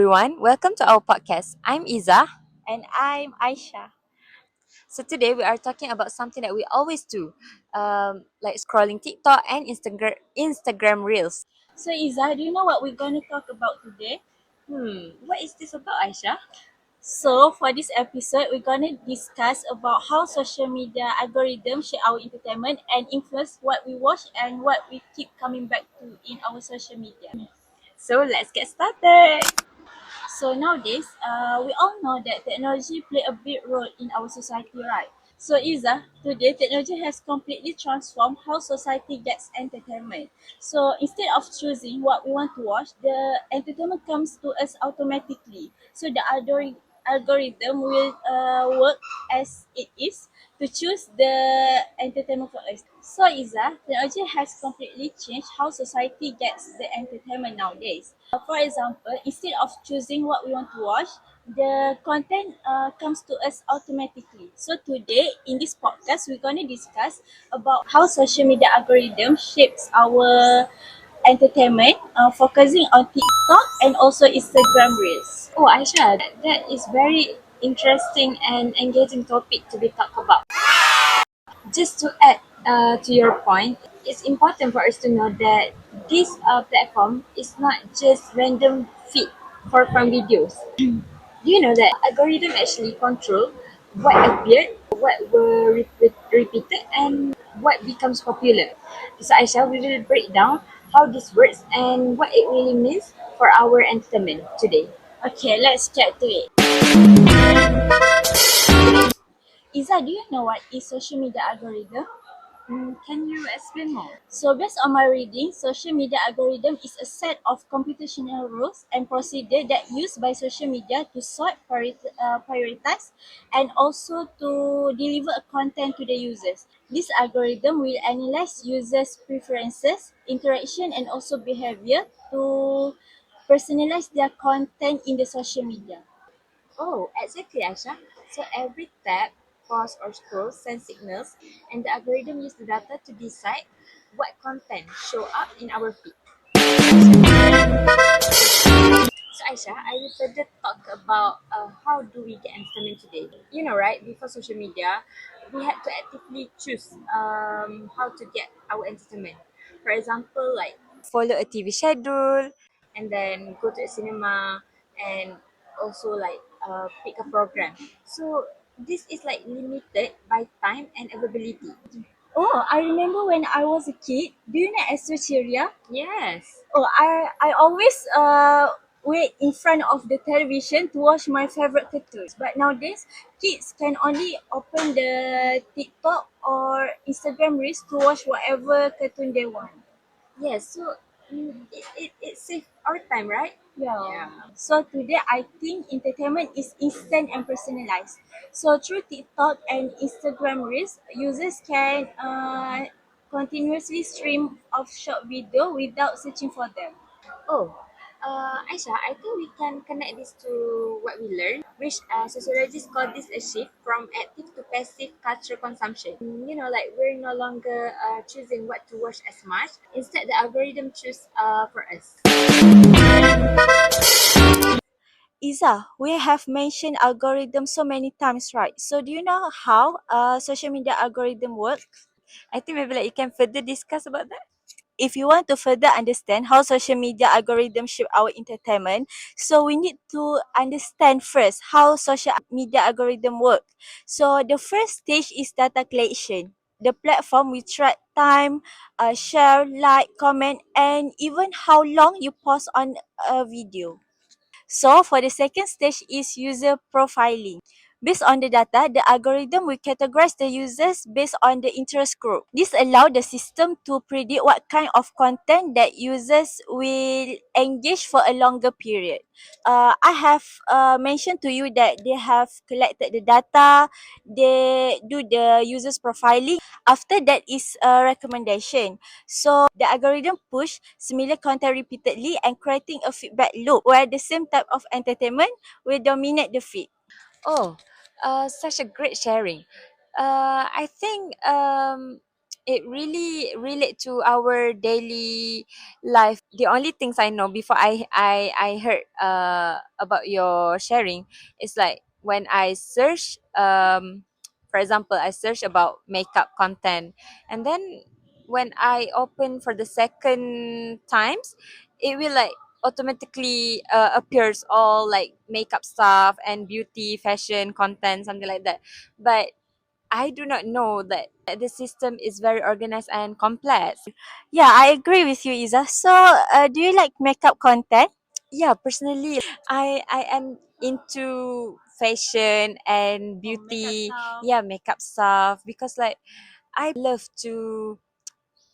everyone. Welcome to our podcast. I'm Iza. And I'm Aisha. So today we are talking about something that we always do, like scrolling TikTok and Instagram Reels. So, Iza, do you know what we're going to talk about today? What is this about, Aisha? So, for this episode, we're going to discuss about how social media algorithms shape our entertainment and influence what we watch and what we keep coming back to in our social media. So let's get started. So nowadays, we all know that technology play a big role in our society, right? So Iza, today technology has completely transformed how society gets entertainment. So instead of choosing what we want to watch, the entertainment comes to us automatically. So the algorithm will work as it is to choose the entertainment for us. So Iza, technology has completely changed how society gets the entertainment nowadays. For example, instead of choosing what we want to watch, the content comes to us automatically. So today in this podcast, we're gonna discuss about how social media algorithm shapes our entertainment, focusing on TikTok and also Instagram Reels. Oh, Aisha, that is very interesting and engaging topic to be talked about. Just to add to your point, it's important for us to know that this platform is not just random feed for fun videos. Do you know that algorithm actually control what appeared, what were repeated, and what becomes popular? So Aisha, we will break down how this works and what it really means for our entertainment today. Okay, let's get to it. Isa, do you know what is social media algorithm? Can you explain more? So based on my reading, social media algorithm is a set of computational rules and procedure that used by social media to sort, prioritize, and also to deliver a content to the users. This algorithm will analyze users' preferences, interaction, and also behavior to personalize their content in the social media. Oh, exactly, Aisha. So every tap, pause, or scroll sends signals, and the algorithm uses the data to decide what content show up in our feed. So Aisha, I will further talk about how do we get entertainment today. You know, right? Before social media, we had to actively choose how to get our entertainment. For example, like follow a TV schedule, and then go to a cinema, and also like pick a program. So this is like limited by time and availability. Oh, I remember when I was a kid. Do you know Esoteria? Yes. Oh, I always wait in front of the television to watch my favorite cartoons. But nowadays, kids can only open the TikTok or Instagram Reels to watch whatever cartoon they want. Yes. So it saves our time, right? Yeah. Yeah. So today, I think entertainment is instant and personalized. So through TikTok and Instagram Reels, users can continuously stream of short video without searching for them. Oh, Aisha, I think we can connect this to what we learned, which sociologists call this a shift from active to passive cultural consumption. You know, like we're no longer choosing what to watch as much. Instead, the algorithm choose for us. Isa, we have mentioned algorithm so many times, right? So do you know how social media algorithm work? I think maybe like you can further discuss about that. If you want to further understand how social media algorithm shape our entertainment, so we need to understand first how social media algorithm work. So the first stage is data collection. The platform will track time, share, like, comment, and even how long you pause on a video. So for the second stage is user profiling. Based on the data, the algorithm will categorize the users based on the interest group. This allows the system to predict what kind of content that users will engage for a longer period. I have mentioned to you that they have collected the data, they do the users profiling. After that is a recommendation. So the algorithm push similar content repeatedly and creating a feedback loop where the same type of entertainment will dominate the feed. Oh, such a great sharing. I think it really relate to our daily life. The only things I know before I heard about your sharing is like when I search for example I search about makeup content, and then when I open for the second times, it will like automatically appears all like makeup stuff and beauty fashion content, something like that. But I do not know that the system is very organized and complex. Yeah, I agree with you, Iza. So, do you like makeup content? Yeah, personally, I am into fashion and beauty. Yeah, makeup stuff, because like I love to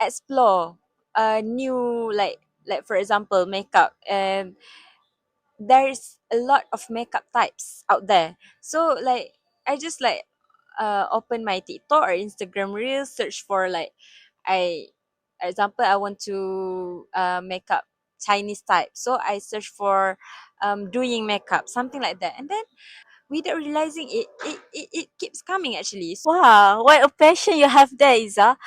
explore new like for example makeup, and there's a lot of makeup types out there. So like I just like open my TikTok or Instagram reels, search for like I example I want to make up Chinese type. So I search for doing makeup, something like that. And then without realizing it keeps coming actually. Wow, what a passion you have there, Iza.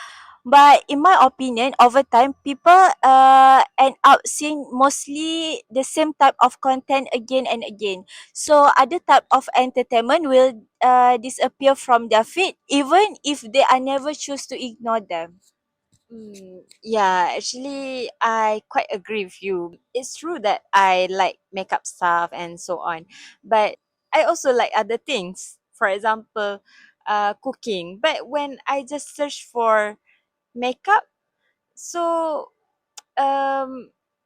But in my opinion, over time, people end up seeing mostly the same type of content again and again. So other type of entertainment will disappear from their feed, even if they are never choose to ignore them. Yeah, actually, I quite agree with you. It's true that I like makeup stuff and so on, but I also like other things. For example, cooking. But when I just search for makeup, so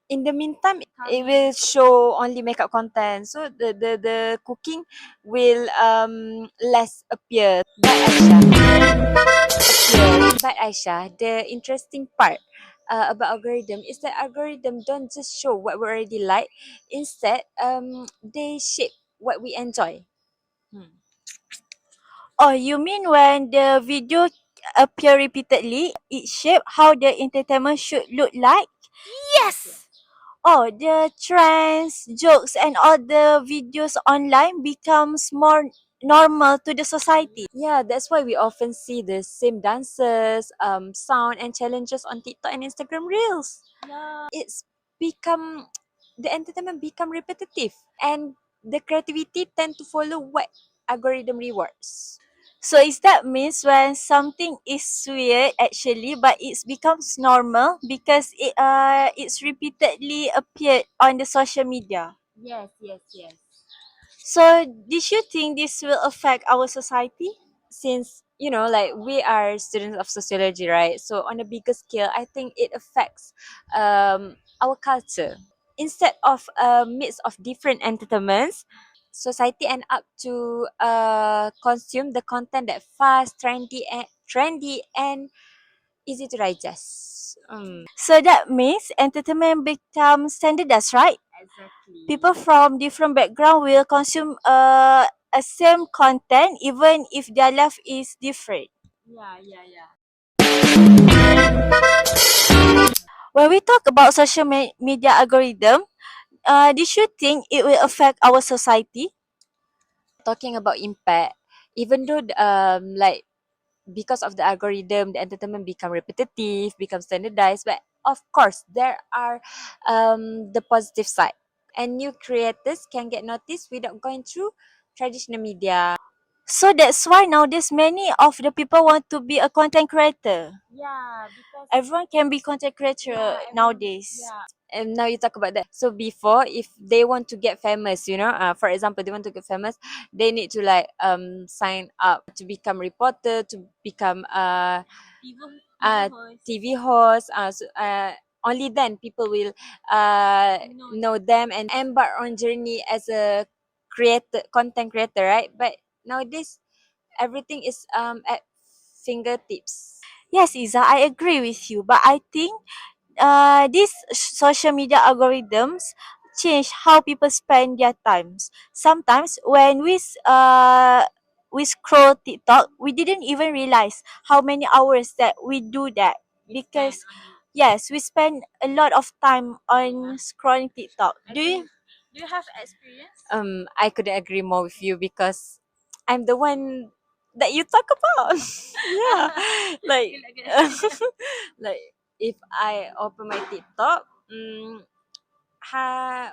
in the meantime, it will show only makeup content. So the cooking will less appear. But Aisha, the interesting part about algorithm is that algorithm don't just show what we already like. Instead, they shape what we enjoy. Hmm. Oh, you mean when the video appear repeatedly, it shape how the entertainment should look like? Yes. Oh, the trends, jokes, and all the videos online becomes more normal to the society. Yeah, that's why we often see the same dances, sound, and challenges on TikTok and Instagram Reels. It's become the entertainment become repetitive, and the creativity tend to follow what algorithm rewards. So is that means when something is weird actually, but it becomes normal because it's repeatedly appeared on the social media. Yes, yes, yes. So did you think this will affect our society? Since like we are students of sociology, right? So on a bigger scale, I think it affects our culture. Instead of a mix of different entertainments, society end up to consume the content that fast, trendy and easy to digest. So that means entertainment becomes standardized, right? Exactly. People from different background will consume a same content even if their life is different. Yeah, yeah, yeah. When we talk about social media algorithm, did you think it will affect our society? Talking about impact, even though like because of the algorithm, the entertainment become repetitive, become standardized. But of course, there are the positive side, and new creators can get noticed without going through traditional media. So that's why nowadays many of the people want to be a content creator. Yeah, because Everyone can be content creator nowadays. and now you talk about that. So before, if they want to get famous, for example, they want to get famous, they need to like sign up to become reporter, to become uh TV host. Only then people will know them and embark on journey as a content creator, right? But nowadays, everything is at fingertips. Yes, Isa, I agree with you. But I think these social media algorithms change how people spend their times. Sometimes when we scroll TikTok, we didn't even realize how many hours that we do that because yes, we spend a lot of time on scrolling TikTok. Do you have experience? I couldn't agree more with you, because I'm the one. that you talk about. Yeah, like like if I open my TikTok, ha,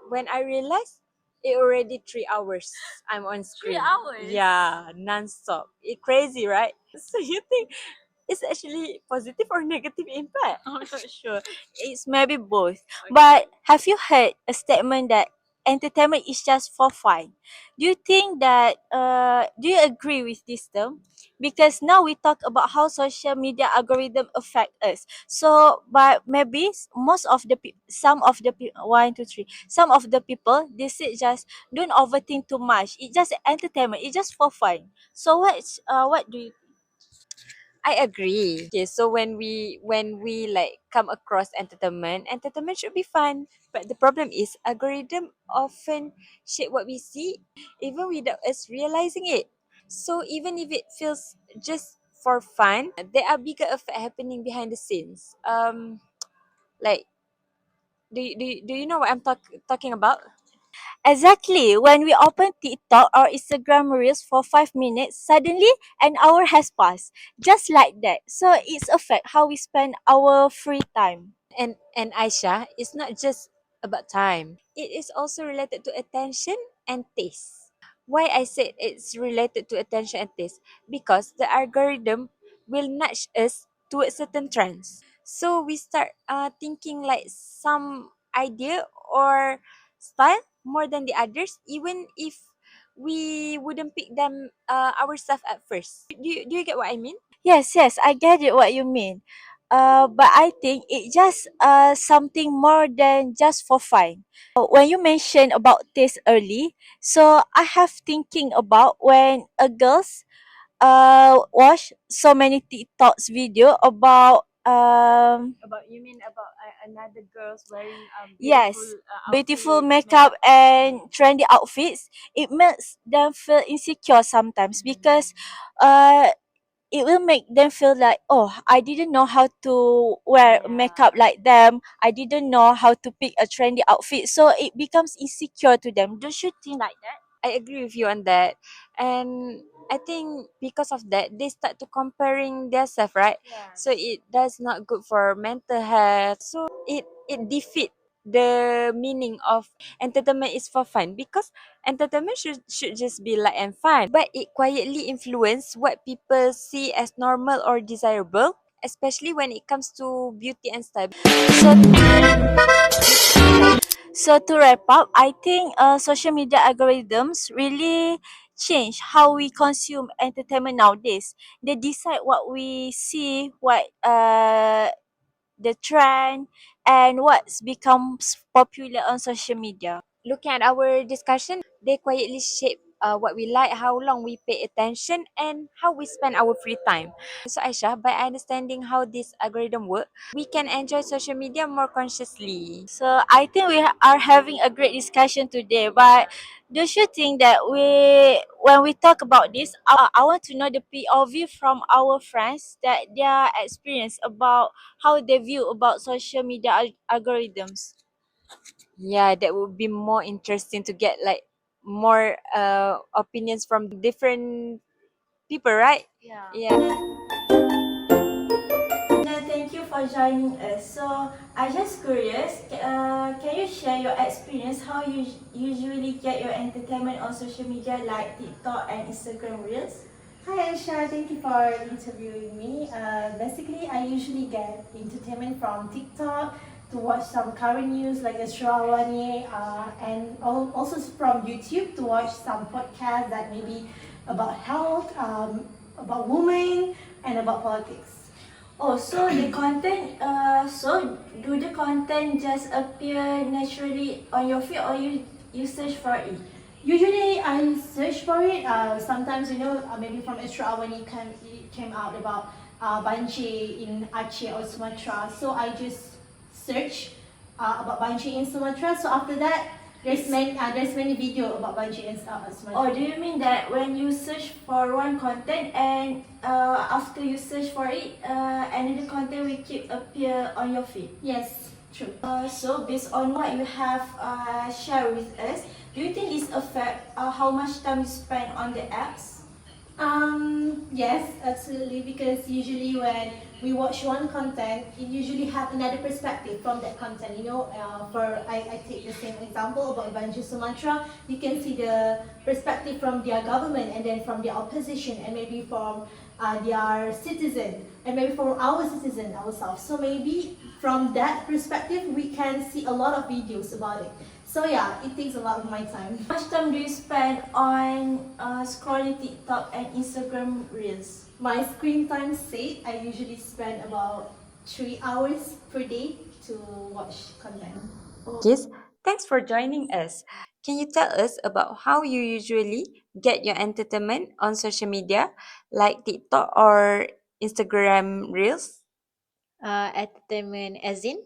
when I realize it already 3 hours I'm on screen. 3 hours? Yeah, non-stop. It crazy, right? So you think it's actually positive or negative impact? I'm not sure. It's maybe both. But have you heard a statement that entertainment is just for fun? Do you think that, do you agree with this term? Because now we talk about how social media algorithm affect us. So, but maybe most of the some of the one, two, three, some of the people they say just don't overthink too much. It's just entertainment. It's just for fun. So what do you? I agree. Okay, so when we like come across entertainment, entertainment should be fun. But the problem is algorithm often shape what we see even without us realizing it. So even if it feels just for fun, there are bigger effects happening behind the scenes. Like do you know what I'm talking about? Exactly. When we open TikTok or Instagram Reels for 5 minutes, suddenly an hour has passed. Just like that. So it's affect how we spend our free time. And Aisha, it's not just about time. It is also related to attention and taste. Why I said it's related to attention and taste? Because the algorithm will nudge us towards certain trends. So we start thinking like some idea or style more than the others, even if we wouldn't pick them ourselves at first. Do you get what I mean? Yes, yes, I get it what you mean. But I think it just something more than just for fun. When you mentioned about this early, so I have thinking about when a girls watch so many TikToks video About, you mean about another girls wearing yes, beautiful beautiful outfits, makeup makeup. and trendy outfits. It makes them feel insecure sometimes because uh it will make them feel like, oh, I didn't know how to wear makeup Yeah. like them. I didn't know how to pick a trendy outfit. So it becomes insecure to them. Don't you think like that? I agree with you on that. And I think because of that, they start to comparing themselves, right? So Yes. it does not good for mental health. So it defeat the meaning of entertainment is for fun, because entertainment should just be light and fun, but it quietly influence what people see as normal or desirable, especially when it comes to beauty and style. So to wrap up, I think social media algorithms really change how we consume entertainment nowadays. They decide what we see, what the trend, and what's becomes popular on social media. Looking at our discussion, they quietly shape what we like, how long we pay attention, and how we spend our free time. So, Aisha, by understanding how this algorithm work, we can enjoy social media more consciously. So I think we are having a great discussion today. But don't you think that when we talk about this, I want to know the POV from our friends that their experience about how they view about social media algorithms. Yeah, that would be more interesting to get like more opinions from different people, right? Yeah. Yeah. Thank you for joining us. So I just curious, can you share your experience how you usually get your entertainment on social media like TikTok and Instagram Reels? Hi Aisha, thank you for interviewing me. Basically, I usually get entertainment from TikTok to watch some current news like Australia, and also from YouTube to watch some podcasts that may be about health, about women, and about politics. Oh, so the content, so do the content just appear naturally on your feed or you search for it? Usually, I search for it. Sometimes, maybe from Australia when it came out about banjir in Aceh or Sumatra. So I just search about banjir in Sumatra. So after that, there's many video about banjir in Sumatra. Or do you mean that when you search for one content and after you search for it, another content will keep appear on your feed? Yes, true. So based on what you have shared with us, do you think this affect how much time you spend on the apps? Yes, absolutely. Because usually when we watch one content, it usually have another perspective from that content. I take the same example about Banjir Sumatra. You can see the perspective from their government and then from their opposition and maybe from their citizen and maybe from our citizen ourselves. So maybe from that perspective, we can see a lot of videos about it. So yeah, it takes a lot of my time. How much time do you spend on scrolling TikTok and Instagram Reels? My screen time said I usually spend about 3 hours per day to watch content. Yes, thanks for joining us. Can you tell us about how you usually get your entertainment on social media like TikTok or Instagram Reels? Entertainment as in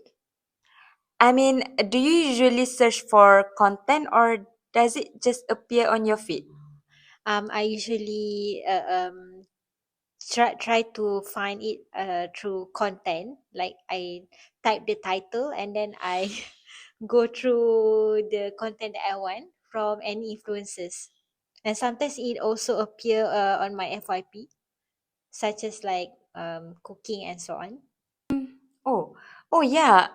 I mean, do you usually search for content or does it just appear on your feed? I usually try to find it through content, like I type the title and then I go through the content that I want from any influences, and sometimes it also appear on my FYP, such as like cooking and so on. Oh, oh yeah.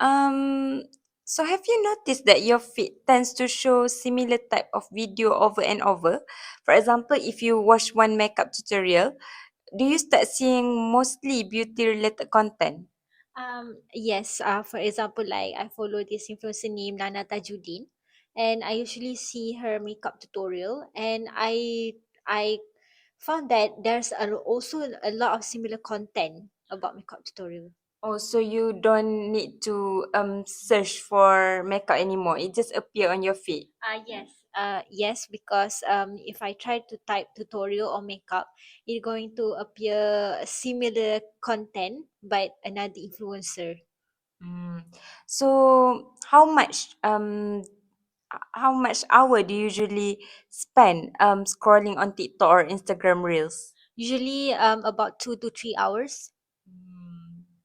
So have you noticed that your feed tends to show similar type of video over and over? For example, if you watch one makeup tutorial, do you start seeing mostly beauty related content? Yes, for example, like I follow this influencer named Nana Tajuddin, and I usually see her makeup tutorial, and I found that there's also a lot of similar content about makeup tutorial. Oh, so you don't need to search for makeup anymore. It just appear on your feed. Yes. Yes, because if I try to type tutorial or makeup, it's going to appear similar content by another influencer. Mm. So how much hour do you usually spend scrolling on TikTok or Instagram Reels? Usually, about 2 to 3 hours.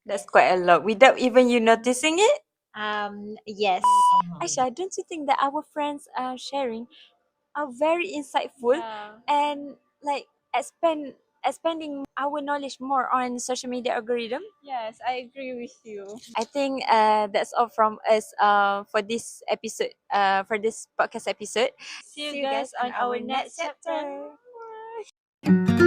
That's quite a lot without even you noticing it. Yes. Aisha, don't you think that our friends are sharing are very insightful Yeah. and like expanding our knowledge more on social media algorithm? Yes, I agree with you. I think that's all from us for this episode, for this podcast episode. See you See you guys guys on on our our next next chapter. chapter.